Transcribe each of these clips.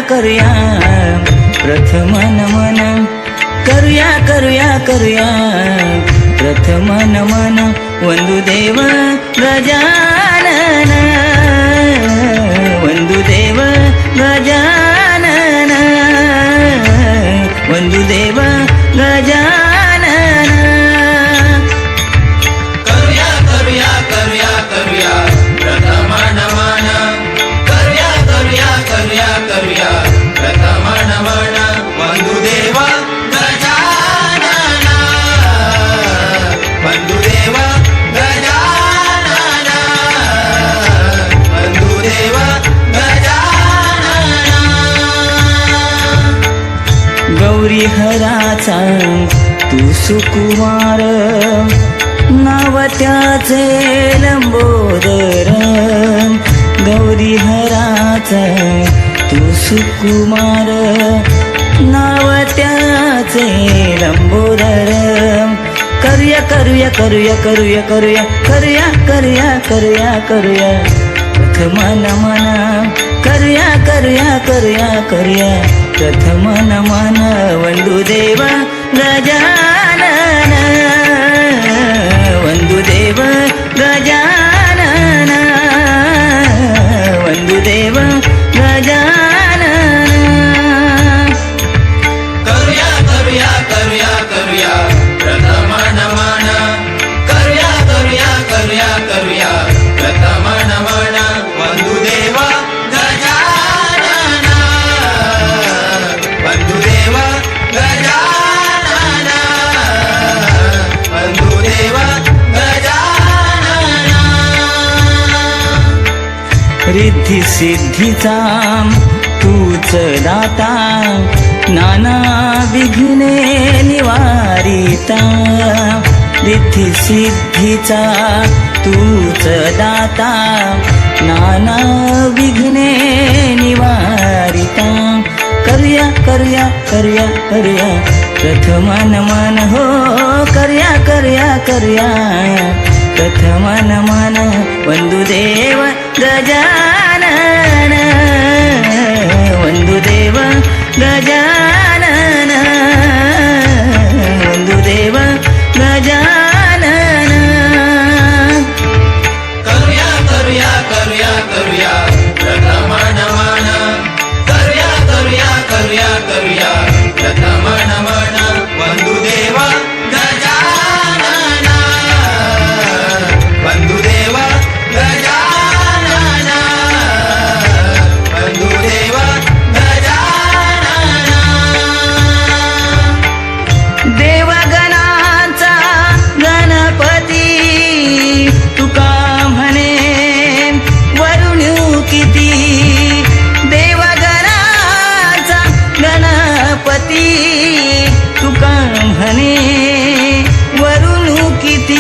करूया प्रथम नमन करूया करूया करूया प्रथम नमन वंदुदेव गजानन वंदुदेव गजानन वंदुदेव गजानन करूया करूया करूया करूया प्रथम नमन करूया करूया करूया करूया प्रथम नमन वंदुदेव गजानन वंदुदेव गजानन वंदुदेव गजानन गौरी हराचा तू सुकुमार नाव त्याचे लंबोदर गौरी हराचा तू सुकुमार नाव त्याचे लंबोदर करूया करूया करूया करूया करूया करूया करूया करूया करूया प्रथम नमन करूया करूया करूया करूया प्रथम नमन वंदुदेव गजानन वंदुदेव गजानन वंदुदेव गजानन करूया करूया करूया करूया प्रथम नमन करूया करूया करूया करूया प्रथम नमन वंदुदेव गजानन वंदुदेव गजानन वंदुदेव गजानन रिद्धी सिद्धीचा तूच दाता नाना विघ्ने निवारिता रिद्धी सिद्धीचा तूच दाता नाना विघ्ने निवारिता करूया करूया करूया करूया प्रथम नमन हो करूया करूया करूया प्रथम नमन वंदुदेव गजानन वंदुदेव गजानन वंदुदेव गजानन करूया करूया करूया करूया प्रथम नमन करूया करूया करूया करूया प्रथम नमन वंदुदेव गजानन वंदुदेव गजानन वंदुदेव गजानन देवगणांचा गणपती तुका म्हणे वरुण किती देवगणांचा गणपती तुका म्हणे वरुण किती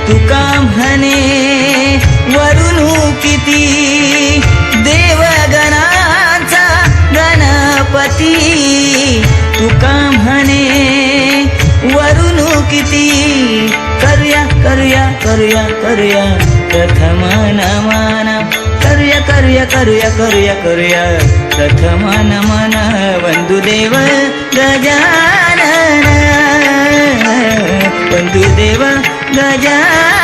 तुका म्हणे वरुण किती देवगणांचा गणपती तुका म्हणे वरुण किती करूया करूया करूया करूया प्रथम नमन करूया करूया करूया करूया करूया प्रथम नमन वंदुदेव गजानन वंदुदेव गजानन